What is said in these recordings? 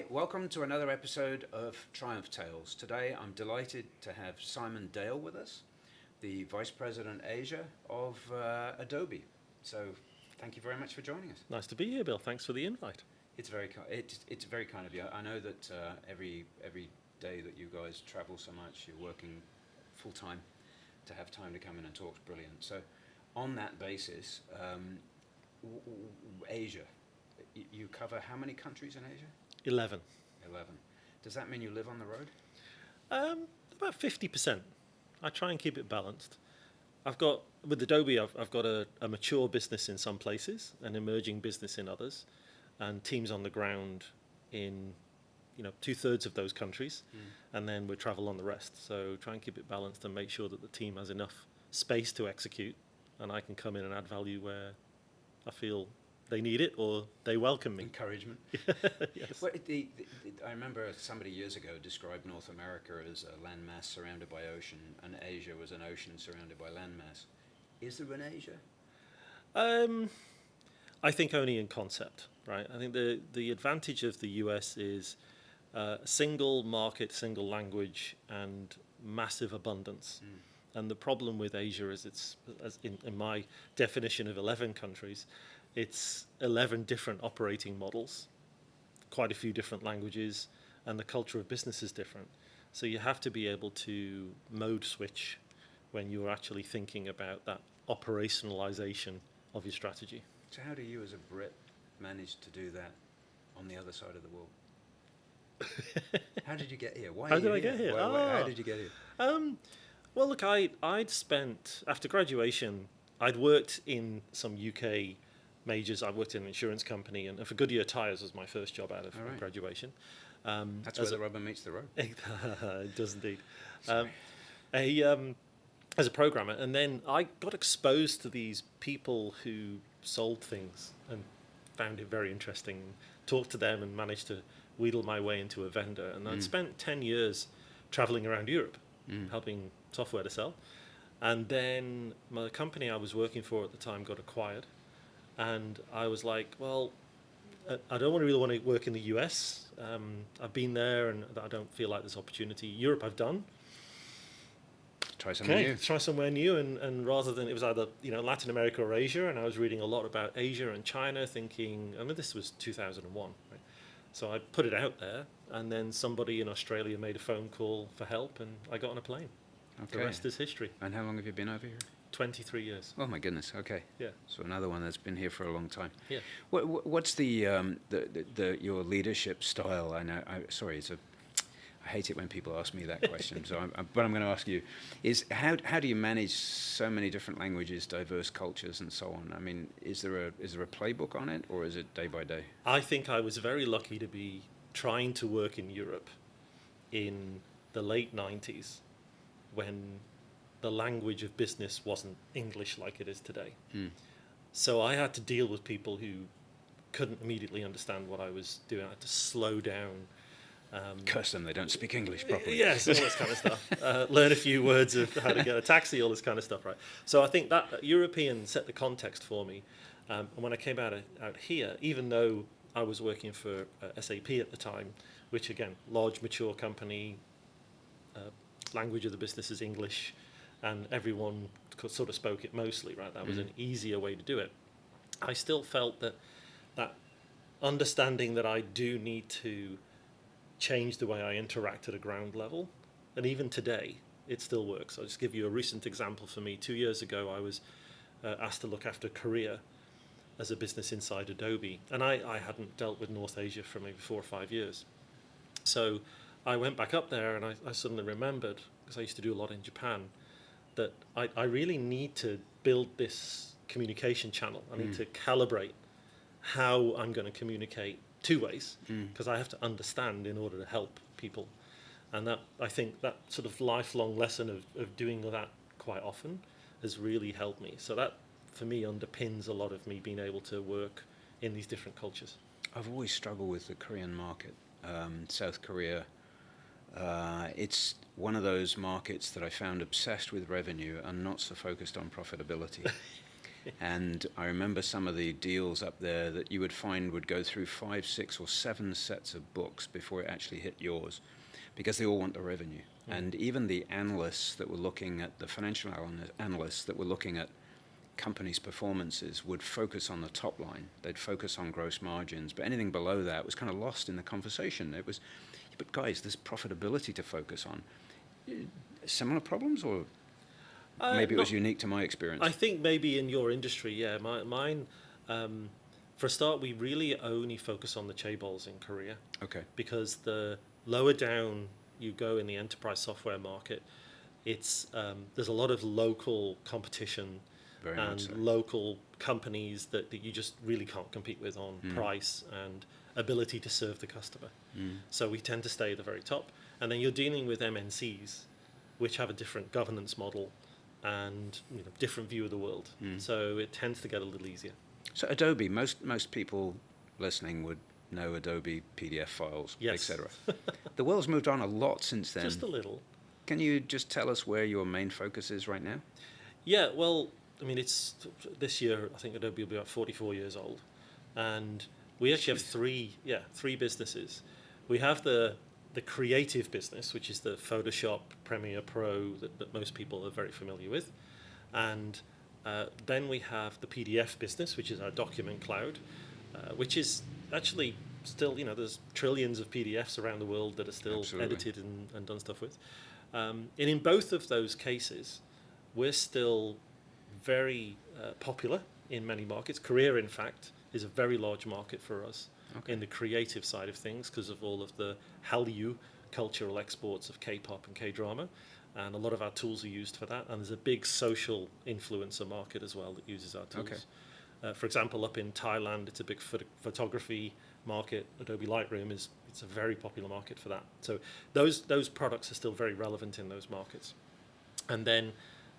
Hi, welcome to another episode of Triumph Tales. Today I'm delighted to have Simon Dale with us, the Vice President Asia of Adobe. So thank you very much for joining us. Nice to be here, Bill. Thanks for the invite. It's very kind of you. I know that every day that you guys travel so much, you're working full time. To have time to come in and talk is brilliant. So on that basis, Asia, you cover how many countries in Asia? 11. 11. Does that mean you live on the road? About 50%. I try and keep it balanced. With Adobe, I've got a mature business in some places, an emerging business in others, and teams on the ground in 2/3 of those countries, and then we travel on the rest. So try and keep it balanced and make sure that the team has enough space to execute, and I can come in and add value where I feel they need it or they welcome me. Encouragement. Yes. Well, I remember somebody years ago described North America as a landmass surrounded by ocean, and Asia was an ocean surrounded by landmass. Is there an Asia? I think only in concept, right? I think the advantage of the US is single market, single language, and massive abundance. And the problem with Asia is it's, as in my definition of 11 countries, it's 11 different operating models, quite a few different languages, and the culture of business is different. So you have to be able to mode switch when you're actually thinking about that operationalization of your strategy. So how do you as a Brit manage to do that on the other side of the world? How did you get here? Why How are you did I here? get here? How did you get here? Well, look, I'd spent, after graduation, I'd worked in some UK majors. I worked in an insurance company, and for Goodyear Tires was my first job out of graduation. That's where the rubber meets the road. It does indeed. As a programmer, and then I got exposed to these people who sold things and found it very interesting. Talked to them and managed to wheedle my way into a vendor. And I'd spent 10 years traveling around Europe, helping software to sell. And then my company I was working for at the time got acquired. And I was like, well, I don't really want to work in the US. I've been there and I don't feel like there's opportunity. Europe I've done. Try something new. Try somewhere new, and rather than, it was either Latin America or Asia, and I was reading a lot about Asia and China, thinking, this was 2001, right? So I put it out there, and then somebody in Australia made a phone call for help, and I got on a plane. Okay. The rest is history. And how long have you been over here? 23 years. Oh my goodness. Okay. Yeah. So another one that's been here for a long time. Yeah. What's the your leadership style? I hate it when people ask me that question. But I'm going to ask you: is how do you manage so many different languages, diverse cultures, and so on? I mean, is there a playbook on it, or is it day by day? I think I was very lucky to be trying to work in Europe in the late 90s, when the language of business wasn't English like it is today. So I had to deal with people who couldn't immediately understand what I was doing. I had to slow down. Curse them, they don't speak English properly. Yes, all this kind of stuff. Learn a few words of how to get a taxi, all this kind of stuff, right? So I think that European set the context for me. And when I came out here, even though I was working for SAP at the time, which again, large, mature company, language of the business is English, and everyone sort of spoke it mostly, right? That was an easier way to do it. I still felt that understanding that I do need to change the way I interact at a ground level, and even today it still works. I'll just give you a recent example. For me, 2 years ago I was asked to look after Korea as a business inside Adobe, and I hadn't dealt with North Asia for maybe 4 or 5 years. So I went back up there, and I suddenly remembered, because I used to do a lot in Japan, that I really need to build this communication channel. I need to calibrate how I'm going to communicate two ways, because I have to understand in order to help people. And that, I think that sort of lifelong lesson of doing that quite often has really helped me. So that, for me, underpins a lot of me being able to work in these different cultures. I've always struggled with the Korean market. South Korea, it's one of those markets that I found obsessed with revenue and not so focused on profitability. And I remember some of the deals up there that you would find would go through 5, 6, or 7 sets of books before it actually hit yours, because they all want the revenue. And even the analysts that were looking at, the financial analysts that were looking at companies' performances would focus on the top line. They'd focus on gross margins, but anything below that was kind of lost in the conversation. It was, but guys, there's profitability to focus on. Similar problems, or maybe it was unique to my experience? I think maybe in your industry, yeah. Mine, for a start, we really only focus on the chaebols in Korea. Okay. Because the lower down you go in the enterprise software market, it's there's a lot of local competition. Very much and so. local companies that you just really can't compete with on price and ability to serve the customer. So we tend to stay at the very top. And then you're dealing with MNCs, which have a different governance model and different view of the world. So it tends to get a little easier. So Adobe, most people listening would know Adobe PDF files, Yes. etc. The world's moved on a lot since then. Just a little. Can you just tell us where your main focus is right now? Yeah, well, I mean, it's this year, I think Adobe will be about 44 years old. And we actually have three businesses. We have the creative business, which is the Photoshop, Premiere Pro that most people are very familiar with. And then we have the PDF business, which is our document cloud, which is actually still, there's trillions of PDFs around the world that are still Absolutely. edited and done stuff with. And in both of those cases, we're still very popular in many markets. Korea, in fact, is a very large market for us in the creative side of things because of all of the Hallyu cultural exports of K-pop and K-drama. And a lot of our tools are used for that. And there's a big social influencer market as well that uses our tools. For example, up in Thailand, it's a big photography market. Adobe Lightroom it's a very popular market for that. So those products are still very relevant in those markets. And then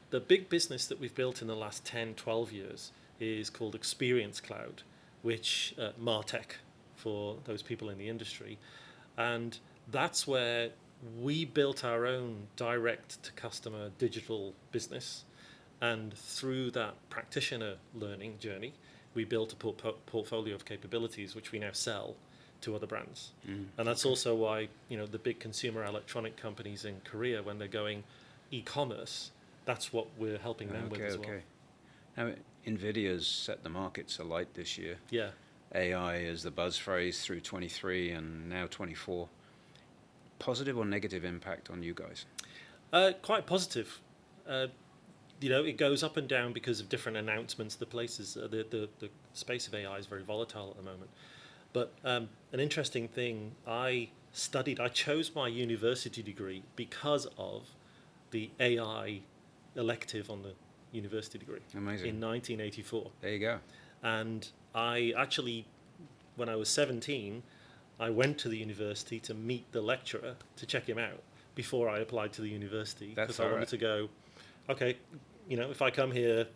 the big business that we've built in the last 10, 12 years is called Experience Cloud, which MarTech for those people in the industry. And that's where we built our own direct-to-customer digital business. And through that practitioner learning journey, we built a portfolio of capabilities which we now sell to other brands. And that's also why the big consumer electronic companies in Korea, when they're going e-commerce, that's what we're helping them with as well. Now, NVIDIA's set the markets alight this year. Yeah. AI is the buzz phrase through 23 and now 24. Positive or negative impact on you guys? Quite positive. It goes up and down because of different announcements. The space of AI is very volatile at the moment. But an interesting thing, I chose my university degree because of the AI elective on the university degree. Amazing. In 1984. There you go. And I actually, when I was 17, I went to the university to meet the lecturer to check him out before I applied to the university. That's because I wanted to go, okay, if I come here,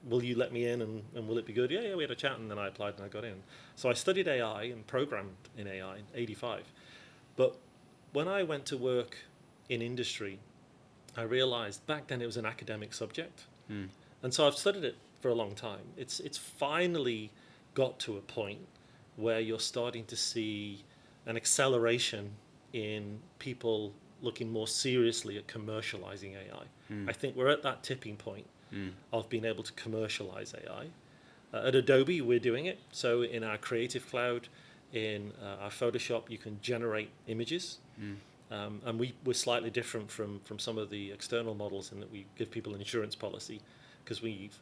will you let me in and will it be good? Yeah, we had a chat and then I applied and I got in. So I studied AI and programmed in AI in 85. But when I went to work in industry, I realized back then it was an academic subject. And so I've studied it for a long time. It's finally got to a point where you're starting to see an acceleration in people looking more seriously at commercializing AI. I think we're at that tipping point of being able to commercialize AI. At Adobe, we're doing it. So in our Creative Cloud, in our Photoshop, you can generate images. And we're slightly different from some of the external models in that we give people an insurance policy because we've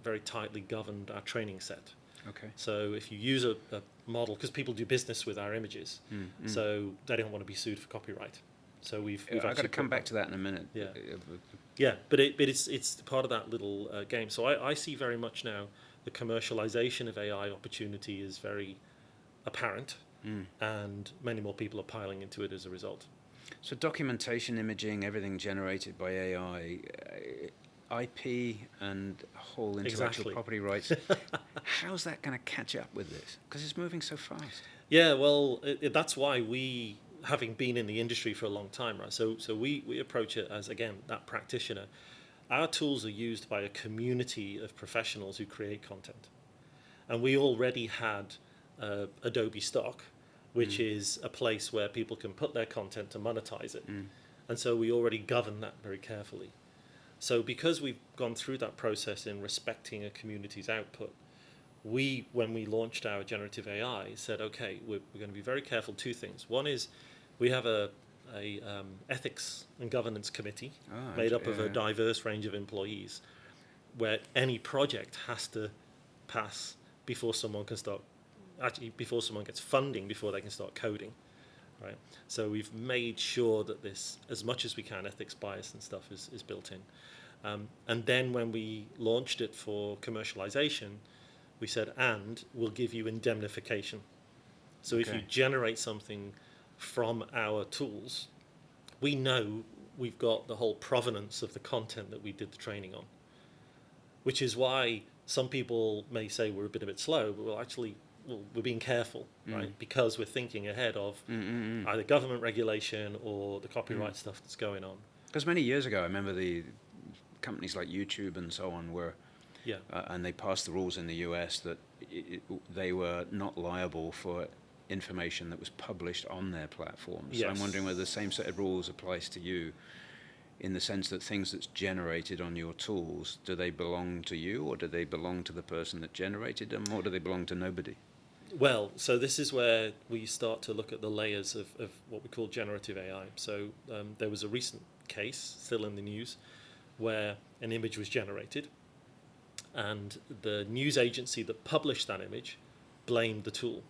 very tightly governed our training set. Okay. So if you use a model, because people do business with our images, so they don't want to be sued for copyright. So we've I've got actually to come back to that in a minute. Yeah. Yeah, but it's part of that little game. So I see very much now the commercialization of AI opportunity is very apparent, and many more people are piling into it as a result. So documentation, imaging, everything generated by AI, IP and whole intellectual property rights. How's that going to catch up with this? Because it's moving so fast. Yeah, well, that's why we, having been in the industry for a long time, right? So we approach it as, again, that practitioner. our tools are used by a community of professionals who create content. And we already had Adobe Stock, which is a place where people can put their content to monetize it. And so we already govern that very carefully. So because we've gone through that process in respecting a community's output, when we launched our generative AI, said, okay, we're going to be very careful. Two things. One is we have a ethics and governance committee made up of a diverse range of employees, where any project has to pass before someone can start, before someone gets funding, before they can start coding, right? So we've made sure that this, as much as we can, ethics, bias and stuff is built in. And then when we launched it for commercialization, we said, and we'll give you indemnification. So if you generate something from our tools, we know we've got the whole provenance of the content that we did the training on, which is why some people may say we're a bit slow, but we're being careful, right? Because we're thinking ahead of either government regulation or the copyright stuff that's going on. Because many years ago, I remember the companies like YouTube and so on were, and they passed the rules in the US that they were not liable for information that was published on their platforms. Yes. So I'm wondering whether the same set of rules applies to you, in the sense that things that's generated on your tools, do they belong to you, or do they belong to the person that generated them, or do they belong to nobody? Well, so this is where we start to look at the layers of what we call generative AI. So there was a recent case, still in the news, where an image was generated, and the news agency that published that image blamed the tool.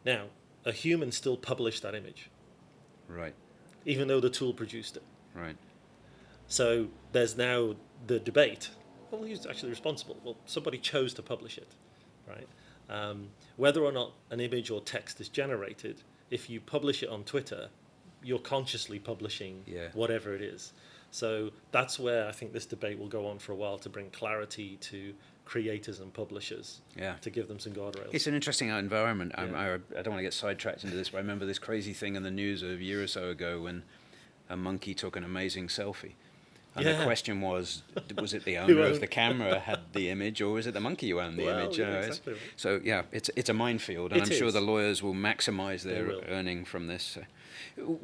Now, a human still published that image. Right. Even though the tool produced it. Right. So there's now the debate. Well, who's actually responsible? Well, somebody chose to publish it, right? Whether or not an image or text is generated, if you publish it on Twitter, you're consciously publishing whatever it is. So that's where I think this debate will go on for a while, to bring clarity to creators and publishers, to give them some guardrails. It's an interesting environment. I don't want to get sidetracked into this, but I remember this crazy thing in the news a year or so ago when a monkey took an amazing selfie. And the question was it the owner of the camera had the image, or was it the monkey who owned the image? Exactly right. So, it's a minefield, and I'm sure the lawyers will maximize their earning from this.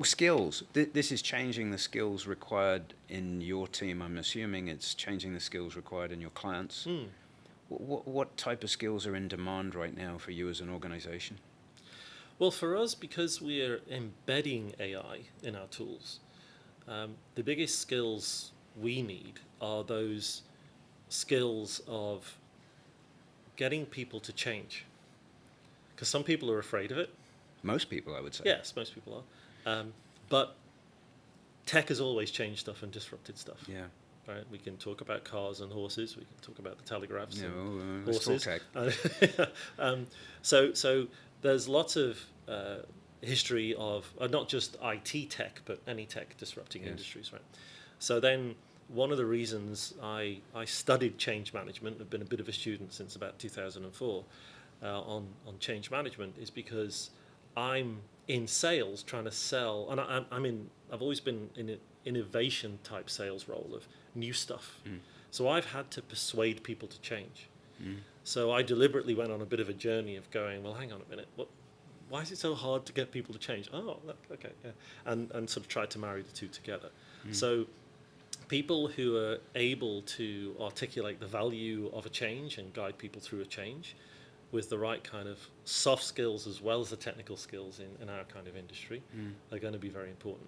Skills. This is changing the skills required in your team. I'm assuming it's changing the skills required in your clients. What type of skills are in demand right now for you as an organization? Well, for us, because we're embedding AI in our tools, the biggest skills we need are those skills of getting people to change. Because some people are afraid of it. Most people, I would say. Yes, most people are. But tech has always changed stuff and disrupted stuff. Yeah. Right? We can talk about cars and horses. We can talk about the telegraphs and horses. So there's lots of history of not just IT tech, but any tech disrupting industries. Right. So then one of the reasons I studied change management, I've been a bit of a student since about 2004 on change management, is because I'm in sales trying to sell, and I've always been in an innovation type sales role of new stuff. So I've had to persuade people to change. So I deliberately went on a bit of a journey of going, well, hang on a minute, why is it so hard to get people to change? Oh, okay, and sort of tried to marry the two together. So people who are able to articulate the value of a change and guide people through a change with the right kind of soft skills as well as the technical skills in our kind of industry are going to be very important.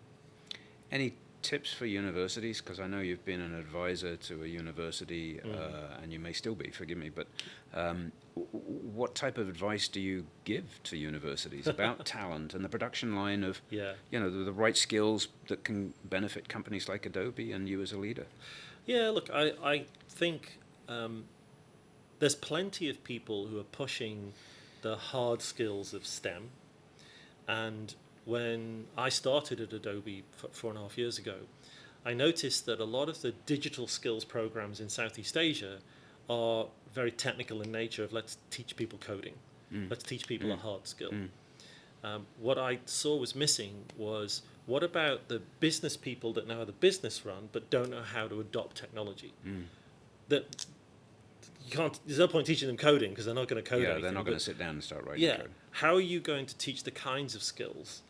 Any tips for universities? Because I know you've been an advisor to a university, and you may still be, forgive me, but what type of advice do you give to universities about talent and the production line of the right skills that can benefit companies like Adobe and you as a leader? Yeah, look, I think there's plenty of people who are pushing the hard skills of STEM, and when I started at Adobe 4.5 years ago, I noticed that a lot of the digital skills programs in Southeast Asia are very technical in nature of let's teach people coding, let's teach people a hard skill. what I saw was missing was, what about the business people that know how the business run but don't know how to adopt technology? That you can't. There's no point teaching them coding because they're not going to code anything. They're not going to sit down and start writing code. How are you going to teach the kinds of skills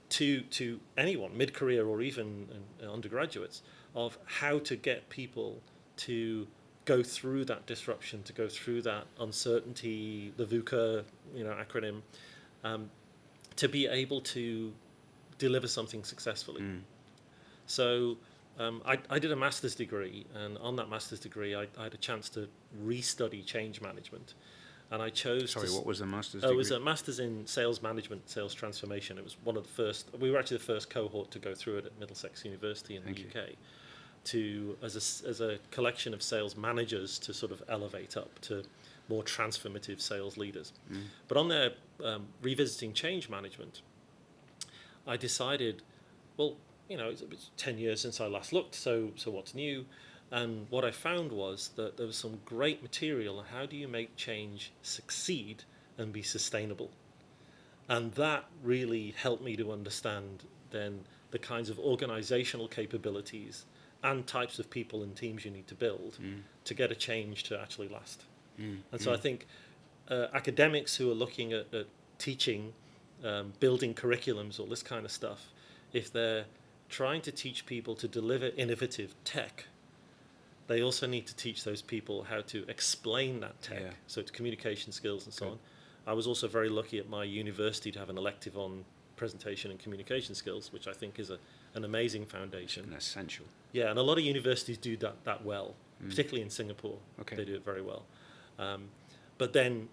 to anyone, mid-career or even undergraduates, of how to get people to go through that disruption, to go through that uncertainty, the VUCA, acronym, to be able to deliver something successfully. So I did a master's degree, and on that master's degree, I had a chance to restudy change management. And I chose. Sorry, what was the master's degree? It was a master's in sales management, sales transformation. It was one of the first. We were actually the first cohort to go through it at Middlesex University in the UK, as a collection of sales managers to sort of elevate up to more transformative sales leaders. But on their revisiting change management, I decided, well, it's 10 years since I last looked, so what's new? And what I found was that there was some great material on how do you make change succeed and be sustainable. And that really helped me to understand then the kinds of organizational capabilities and types of people and teams you need to build to get a change to actually last. And so I think academics who are looking at teaching, building curriculums, all this kind of stuff, if they're trying to teach people to deliver innovative tech, they also need to teach those people how to explain that tech, so it's communication skills and so on. I was also very lucky at my university to have an elective on presentation and communication skills, which I think is an amazing foundation. An essential. Yeah, and a lot of universities do that well, particularly in Singapore. They do it very well. But then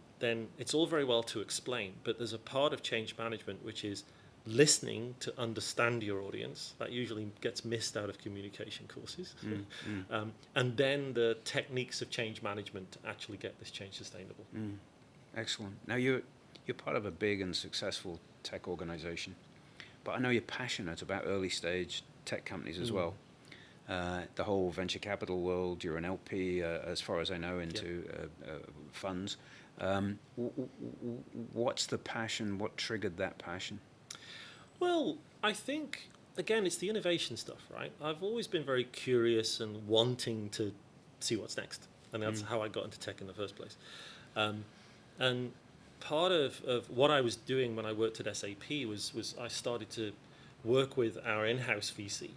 it's all very well to explain, but there's a part of change management which is listening to understand your audience. That usually gets missed out of communication courses. And then the techniques of change management to actually get this change sustainable. Excellent. Now you're part of a big and successful tech organization, but I know you're passionate about early stage tech companies as well. The whole venture capital world, you're an LP, as far as I know, into funds. What's the passion? What triggered that passion? Well, I think, again, it's the innovation stuff, right? I've always been very curious and wanting to see what's next. And that's how I got into tech in the first place. And part of what I was doing when I worked at SAP was I started to work with our in-house VC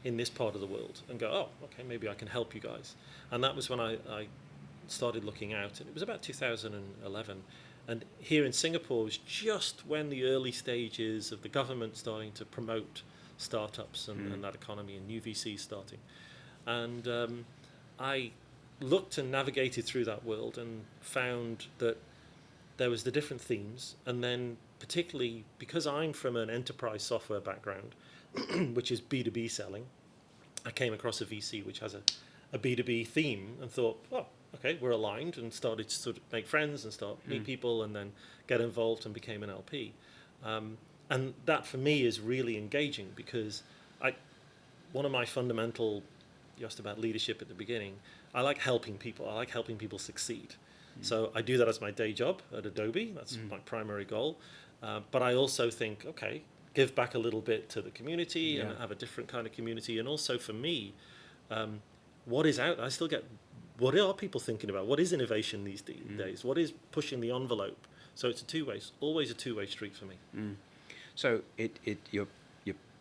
in this part of the world and go, oh, okay, maybe I can help you guys. And that was when I started looking out. And it was about 2011. And here in Singapore was just when the early stages of the government starting to promote startups and that economy and new VCs starting. And I looked and navigated through that world and found that there was the different themes. And then particularly because I'm from an enterprise software background, which is B2B selling, I came across a VC which has a B2B theme and thought, well, okay, we're aligned, and started to sort of make friends and start meet people and then get involved and became an LP. And that for me is really engaging because one of my fundamental, you asked about leadership at the beginning, I like helping people. I like helping people succeed. So I do that as my day job at Adobe. That's my primary goal. But I also think, okay, give back a little bit to the community and have a different kind of community. And also for me, what is out there? I still get, what are people thinking about? What is innovation these days? What is pushing the envelope? So it's always a two-way street for me. So you're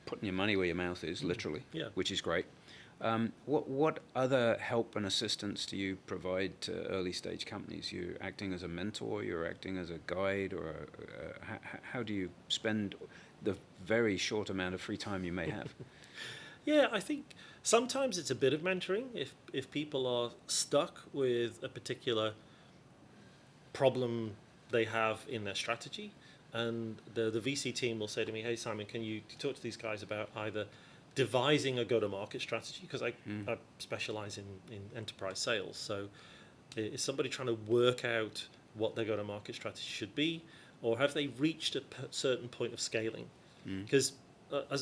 putting your money where your mouth is, literally, which is great. What other help and assistance do you provide to early stage companies? You're acting as a mentor, you're acting as a guide, or how do you spend the very short amount of free time you may have? Yeah, I think sometimes it's a bit of mentoring. If people are stuck with a particular problem they have in their strategy, and the VC team will say to me, hey, Simon, can you talk to these guys about either devising a go-to-market strategy, because I specialize in enterprise sales. So is somebody trying to work out what their go-to-market strategy should be, or have they reached a certain point of scaling? Because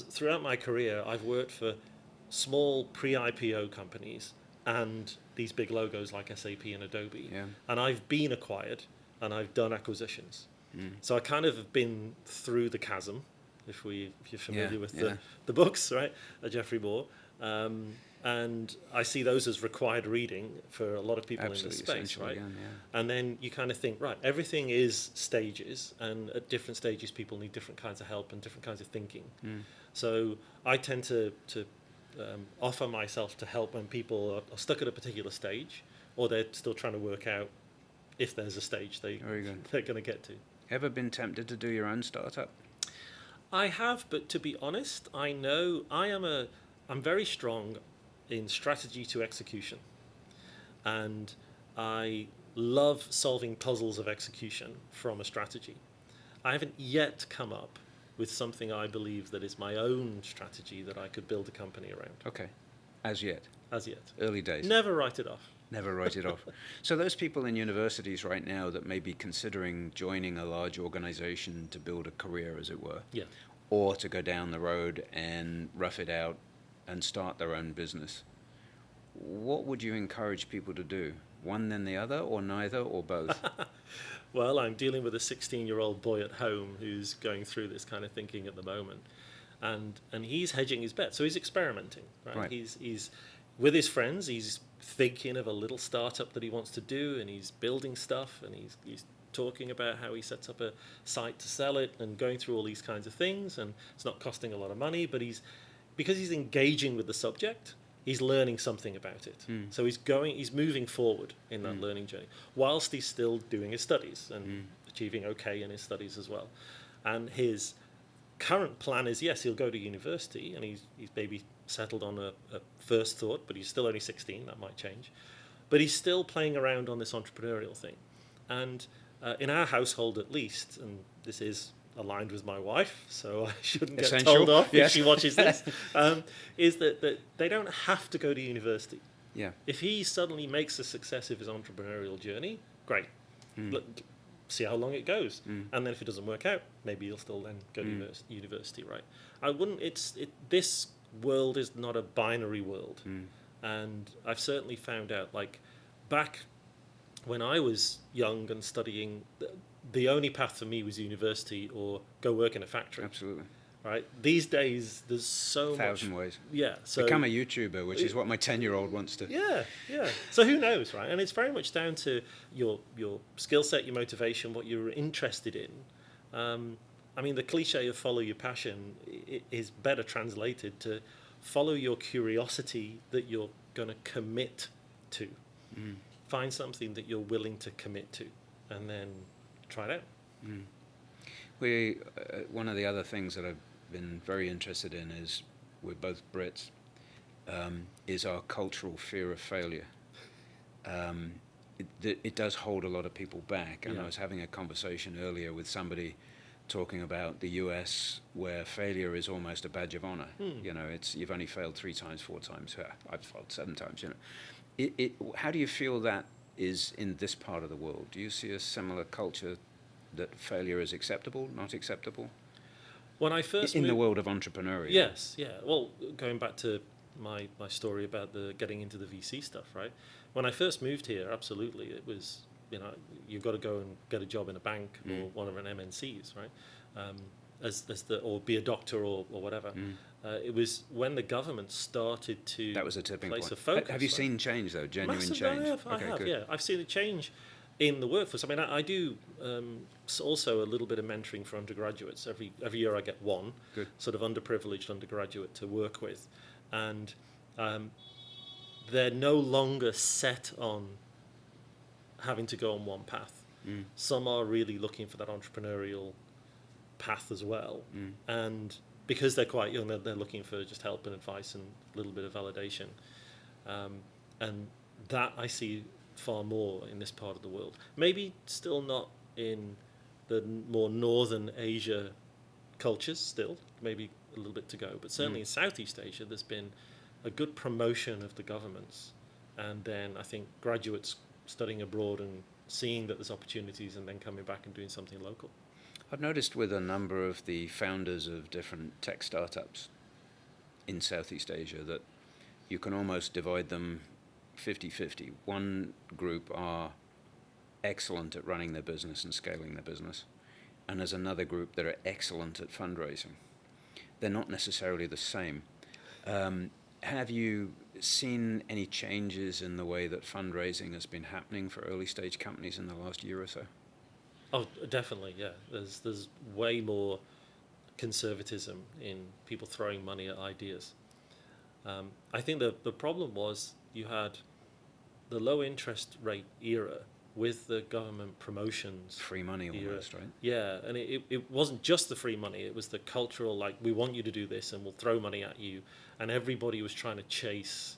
throughout my career, I've worked for small pre-IPO companies and these big logos like SAP and Adobe. And I've been acquired and I've done acquisitions. So I kind of have been through the chasm, if you're familiar with yeah. the books, right? Jeffrey Moore. And I see those as required reading for a lot of people Absolutely in this space, essential right? again, yeah. And then you kind of think, right, everything is stages, and at different stages, people need different kinds of help and different kinds of thinking. So I tend to offer myself to help when people are stuck at a particular stage, or they're still trying to work out if there's a stage Very good. they're going to get to. Ever been tempted to do your own startup? I have, but to be honest, I know I'm very strong in strategy to execution, and I love solving puzzles of execution from a strategy. I haven't yet come up with something I believe that is my own strategy that I could build a company around. Okay. As yet. As yet. Early days. Never write it off. Never write it off. So those people in universities right now that may be considering joining a large organization to build a career, as it were, Yeah. or to go down the road and rough it out and start their own business, what would you encourage people to do? One then the other, or neither, or both? Well, I'm dealing with a 16-year-old boy at home who's going through this kind of thinking at the moment, and he's hedging his bet. So he's experimenting, right? He's with his friends. He's thinking of a little startup that he wants to do, and he's building stuff, and he's talking about how he sets up a site to sell it, and going through all these kinds of things. And it's not costing a lot of money, but because he's engaging with the subject, he's learning something about it. So he's moving forward in that learning journey, whilst he's still doing his studies and achieving okay in his studies as well. And his current plan is, yes, he'll go to university, and he's maybe settled on a first thought, but he's still only 16, that might change. But he's still playing around on this entrepreneurial thing. And in our household at least, and this is aligned with my wife, so I shouldn't get Essential. told off Yes. if she watches this, is that they don't have to go to university. Yeah. If he suddenly makes a success of his entrepreneurial journey, great. See how long it goes. And then if it doesn't work out, maybe he'll still then go to university, right? This world is not a binary world. And I've certainly found out, like, back when I was young and studying, the only path for me was university or go work in a factory. Absolutely. Right? These days, there's so much. 1,000 ways. Yeah. So Become a YouTuber, which is what my 10-year-old wants to. Yeah. So who knows, right? And it's very much down to your skill set, your motivation, what you're interested in. I mean, the cliche of follow your passion is better translated to follow your curiosity that you're going to commit to. Find something that you're willing to commit to, and then try it out. One of the other things that I've been very interested in is, we're both Brits, is our cultural fear of failure. It does hold a lot of people back. And I was having a conversation earlier with somebody talking about the US, where failure is almost a badge of honor. You know, you've only failed 3 times, 4 times. I've failed 7 times. You know, how do you feel that is in this part of the world? Do you see a similar culture that failure is acceptable, not acceptable? When I first in the world of entrepreneurial. Yes, yeah. Well, going back to my story about the getting into the VC stuff, right? When I first moved here, absolutely, it was, you know, you've got to go and get a job in a bank or one of an MNCs, right? Or be a doctor or whatever. It was when the government started to that was a tipping place point. a focus. Have you seen change though? Genuine Massive, change? I have, good. yeah. I've seen a change in the workforce. I mean, I do also a little bit of mentoring for undergraduates. Every year I get one Good. sort of underprivileged undergraduate to work with, and they're no longer set on having to go on one path. Some are really looking for that entrepreneurial path as well, and because they're quite young, they're looking for just help and advice and a little bit of validation, and that I see far more in this part of the world. Maybe still not in the more northern Asia cultures, still maybe a little bit to go, but certainly in Southeast Asia there's been a good promotion of the governments, and then I think graduates studying abroad and seeing that there's opportunities and then coming back and doing something local. I've noticed with a number of the founders of different tech startups in Southeast Asia that you can almost divide them 50-50. One group are excellent at running their business and scaling their business. and there's another group that are excellent at fundraising. They're not necessarily the same. Have you seen any changes in the way that fundraising has been happening for early stage companies in the last year or so? Oh, definitely, yeah. There's way more conservatism in people throwing money at ideas. I think the problem was you had the low interest rate era with the government promotions. Free money almost, right? Yeah, and it wasn't just the free money, it was the cultural, like, we want you to do this and we'll throw money at you. And everybody was trying to chase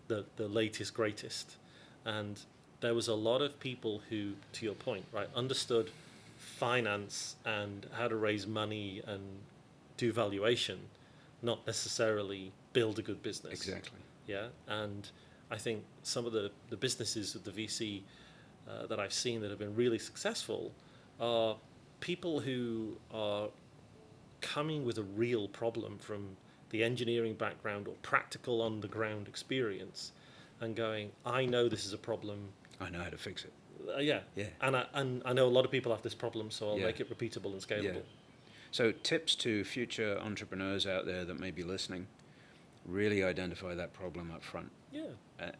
the latest, greatest. And there was a lot of people who, to your point, right, understood finance and how to raise money and do valuation, not necessarily build a good business. Exactly. Yeah, and I think some of the businesses with the VC that I've seen that have been really successful are people who are coming with a real problem from the engineering background or practical on-the-ground experience and going, I know this is a problem. I know how to fix it. Yeah. And I know a lot of people have this problem, so I'll make it repeatable and scalable. Yeah. So tips to future entrepreneurs out there that may be listening, really identify that problem up front. Yeah.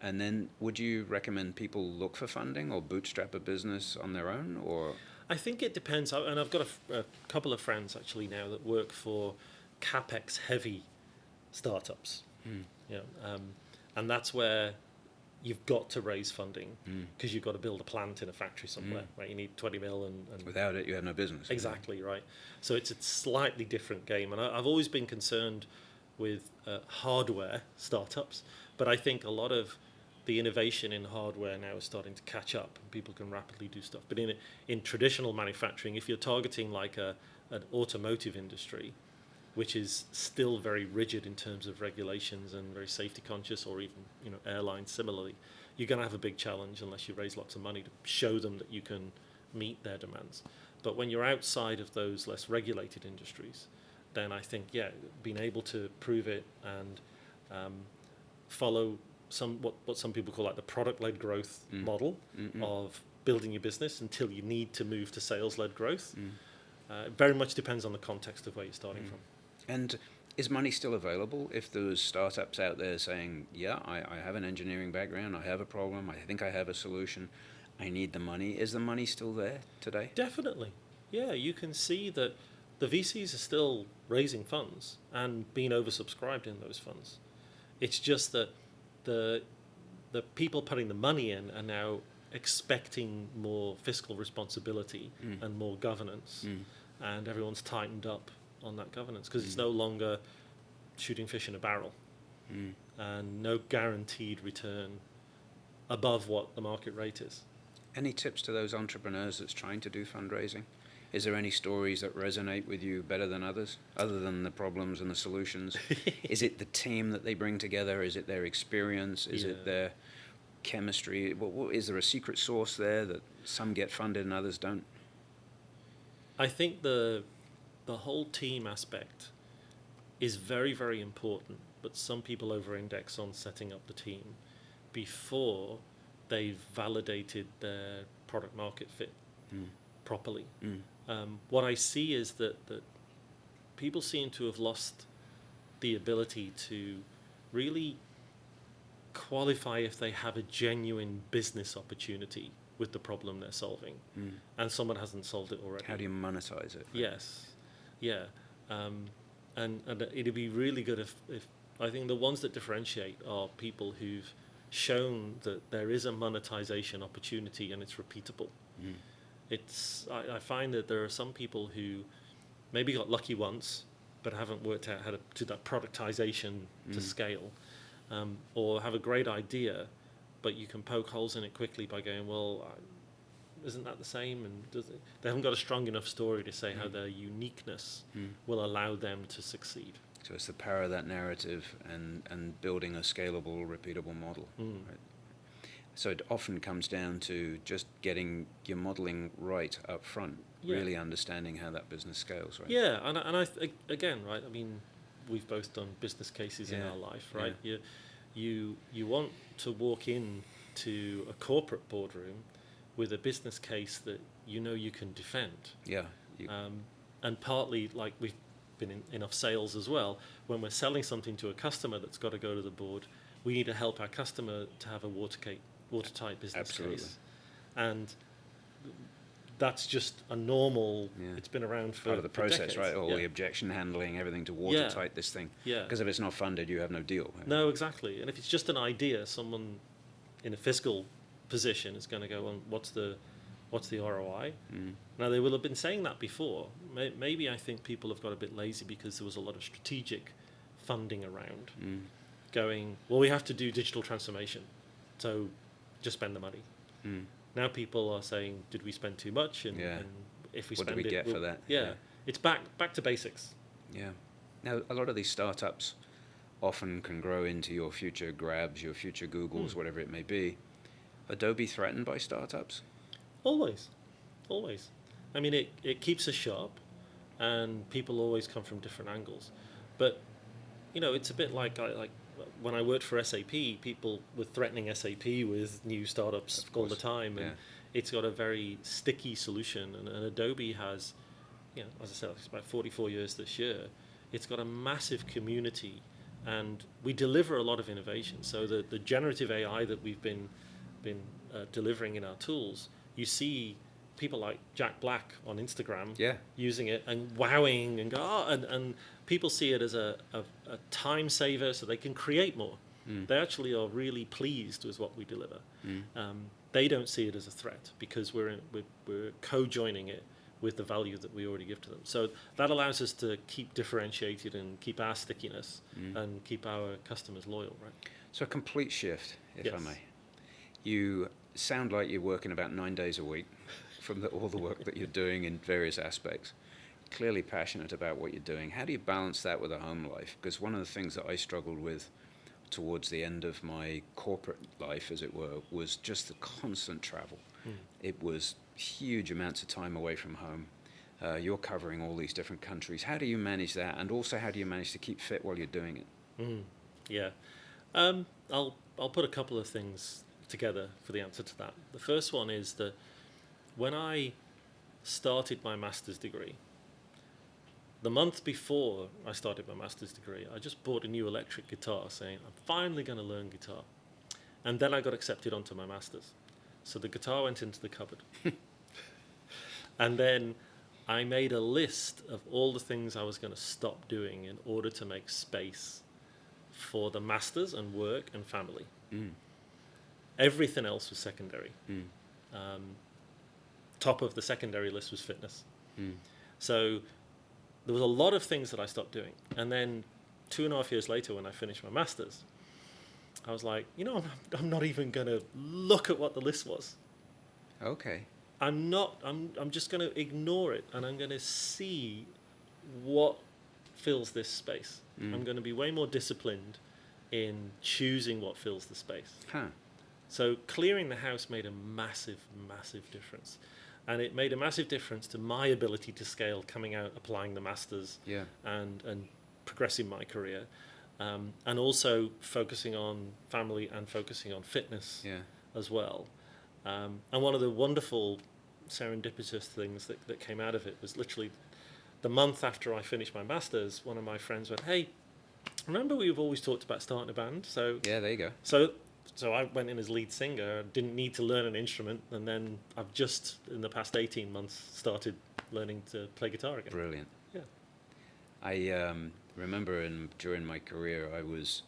And then would you recommend people look for funding or bootstrap a business on their own, or? I think it depends. And I've got a couple of friends actually now that work for CapEx heavy startups. Yeah. And that's where you've got to raise funding because you've got to build a plant in a factory somewhere, right? You need 20 mil and without it, you have no business. Exactly, right. So it's a slightly different game. And I've always been concerned with hardware startups, but I think a lot of the innovation in hardware now is starting to catch up and people can rapidly do stuff. But in traditional manufacturing, if you're targeting like an automotive industry, which is still very rigid in terms of regulations and very safety conscious, or even airlines similarly, you're going to have a big challenge unless you raise lots of money to show them that you can meet their demands. But when you're outside of those less regulated industries, then I think, being able to prove it and follow what some people call like the product-led growth model of building your business until you need to move to sales-led growth. It very much depends on the context of where you're starting from. And is money still available if there's startups out there saying, I have an engineering background, I have a problem, I think I have a solution, I need the money. Is the money still there today? Definitely. Yeah, you can see that the VCs are still raising funds and being oversubscribed in those funds. It's just that the people putting the money in are now expecting more fiscal responsibility and more governance, and everyone's tightened up on that governance because it's no longer shooting fish in a barrel and no guaranteed return above what the market rate is. Any tips to those entrepreneurs that's trying to do fundraising? Is there any stories that resonate with you better than others, other than the problems and the solutions? Is it the team that they bring together? Is it their experience? Is it their chemistry? Is there a secret sauce there that some get funded and others don't? I think the whole team aspect is very, very important, but some people over-index on setting up the team before they've validated their product market fit properly. What I see is that people seem to have lost the ability to really qualify if they have a genuine business opportunity with the problem they're solving, and someone hasn't solved it already. How do you monetize it? Yes, yeah, and it'd be really good if I think the ones that differentiate are people who've shown that there is a monetization opportunity and it's repeatable. I find that there are some people who maybe got lucky once but haven't worked out how to do that productization to scale, or have a great idea but you can poke holes in it quickly by going, well, isn't that the same? And they haven't got a strong enough story to say how their uniqueness will allow them to succeed. So it's the power of that narrative and building a scalable, repeatable model. Right? So it often comes down to just getting your modeling right up front, really understanding how that business scales, right? Yeah, and again, right, I mean, we've both done business cases in our life, right? Yeah. You want to walk in to a corporate boardroom with a business case that you know you can defend. Yeah. And partly, like we've been in enough sales as well, when we're selling something to a customer that's got to go to the board, we need to help our customer to have a watertight business case. And that's just a normal, it's been around for part of the process, decades. right? All the objection handling, everything to watertight this thing. Yeah. Because if it's not funded, you have no deal. No, exactly. And if it's just an idea, someone in a fiscal position is going to go, well, what's the ROI? Now, they will have been saying that before. Maybe I think people have got a bit lazy because there was a lot of strategic funding around going, well, we have to do digital transformation, so just spend the money. Now people are saying, did we spend too much? And if we what spend do we get for that? Yeah, it's back to basics. Yeah. Now, a lot of these startups often can grow into your future Grabs, your future Googles, whatever it may be. Adobe threatened by startups? Always. I mean, it keeps us sharp, and people always come from different angles. But, it's a bit like when I worked for SAP, people were threatening SAP with new startups all the time, and it's got a very sticky solution. And Adobe has, as I said, it's about 44 years this year. It's got a massive community, and we deliver a lot of innovation. So the generative AI that we've been delivering in our tools, you see people like Jack Black on Instagram using it and wowing and and people see it as a time saver, so they can create more. They actually are really pleased with what we deliver. They don't see it as a threat because we're co-joining it with the value that we already give to them. So that allows us to keep differentiated and keep our stickiness and keep our customers loyal, right? So a complete shift, if I may. You sound like you're working about 9 days a week from all the work that you're doing in various aspects. Clearly passionate about what you're doing. How do you balance that with a home life? Because one of the things that I struggled with towards the end of my corporate life, as it were, was just the constant travel. It was huge amounts of time away from home. You're covering all these different countries. How do you manage that? And also, how do you manage to keep fit while you're doing it? I'll put a couple of things together for the answer to that. The first one is that when I started my master's degree, the month before I started my master's degree, I just bought a new electric guitar saying, I'm finally going to learn guitar. And then I got accepted onto my master's. So the guitar went into the cupboard. And then I made a list of all the things I was going to stop doing in order to make space for the master's and work and family. Everything else was secondary. Top of the secondary list was fitness. So there was a lot of things that I stopped doing. And then 2.5 years later, when I finished my master's, I was like, I'm not even going to look at what the list was. Okay. I'm just going to ignore it, and I'm going to see what fills this space. I'm going to be way more disciplined in choosing what fills the space. So clearing the house made a massive, massive difference. And it made a massive difference to my ability to scale coming out, applying the masters, and progressing my career. And also focusing on family and focusing on fitness as well. And one of the wonderful serendipitous things that came out of it was literally the month after I finished my master's, one of my friends went, hey, remember we've always talked about starting a band? So yeah, there you go. So I went in as lead singer, didn't need to learn an instrument, and then I've just, in the past 18 months, started learning to play guitar again. Brilliant. Yeah. I remember during my career, I was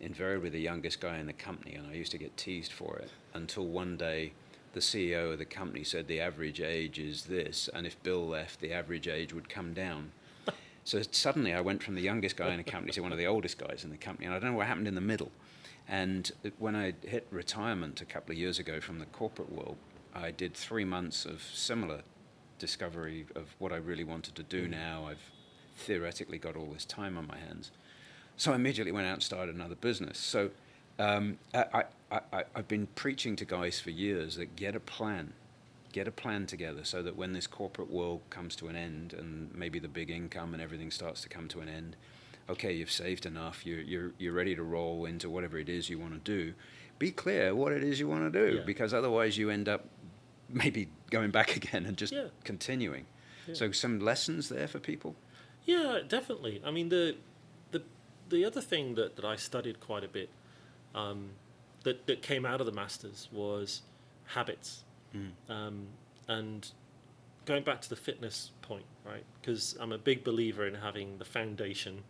invariably the youngest guy in the company, and I used to get teased for it until one day the CEO of the company said the average age is this, and if Bill left, the average age would come down. So suddenly I went from the youngest guy in the company to one of the oldest guys in the company, and I don't know what happened in the middle. And when I hit retirement a couple of years ago from the corporate world, I did 3 months of similar discovery of what I really wanted to do now. I've theoretically got all this time on my hands. So I immediately went out and started another business. So I've been preaching to guys for years that get a plan together so that when this corporate world comes to an end and maybe the big income and everything starts to come to an end, okay, you've saved enough, you're ready to roll into whatever it is you want to do. Be clear what it is you want to do, because otherwise you end up maybe going back again and just continuing. Yeah. So some lessons there for people? Yeah, definitely. I mean, the other thing that I studied quite a bit that came out of the masters was habits. And going back to the fitness point, right? Because I'm a big believer in having the foundation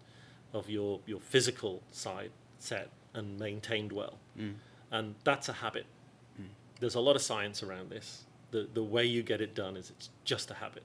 of your physical side set and maintained well. And that's a habit. There's a lot of science around this. The way you get it done is it's just a habit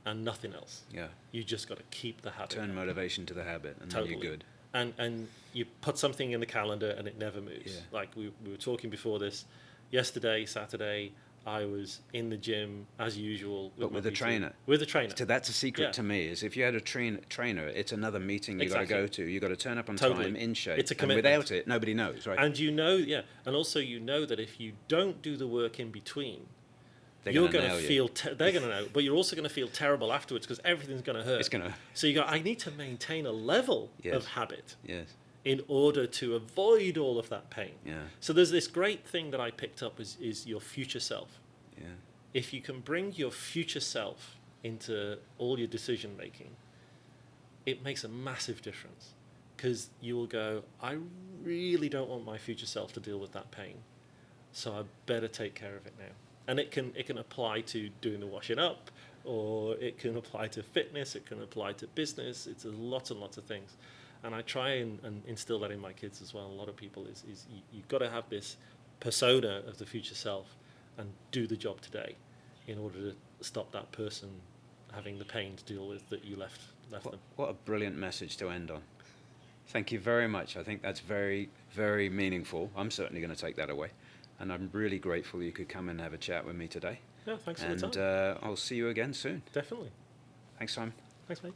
and nothing else. Yeah. You just got to keep the habit. Turn motivation to the habit, and Totally. then you're good. And you put something in the calendar and it never moves. Yeah. Like we were talking before this, yesterday, Saturday, I was in the gym as usual. But with a trainer. With a trainer. So that's a secret Yeah. to me, is if you had a trainer, it's another meeting you Exactly. got to go to. You got to turn up on Totally. time, in shape. It's a and commitment. without it, nobody knows, right? And and also you know that if you don't do the work in between, They're you're gonna going to nail you. feel, they're going to know, but you're also going to feel terrible afterwards because everything's going to hurt. It's going to, So you go, I need to maintain a level Yes. of habit yes, in order to avoid all of that pain. yeah, So there's this great thing that I picked up is your future self. yeah, If you can bring your future self into all your decision making, it makes a massive difference, because you will go, I really don't want my future self to deal with that pain, so I better take care of it now. And it can apply to doing the washing up, or it can apply to fitness, it can apply to business. It's lots and lots of things. And I try and instill that in my kids as well. A lot of people is you've got to have this persona of the future self and do the job today in order to stop that person having the pain to deal with that you left them. What a brilliant message to end on. Thank you very much. I think that's very, very meaningful. I'm certainly going to take that away. And I'm really grateful you could come and have a chat with me today. Yeah, thanks for the And time. I'll see you again soon. Definitely. Thanks, Simon. Thanks, mate.